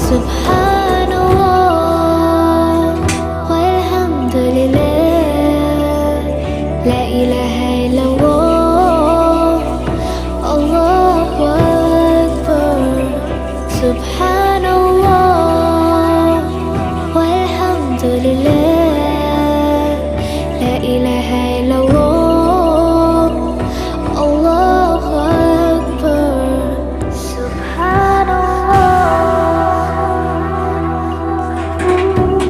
Subhanallah walhamdulillah, la ilaha illallah, Allahu Akbar. Subhanallah walhamdulillah, la ilaha illallah, Allah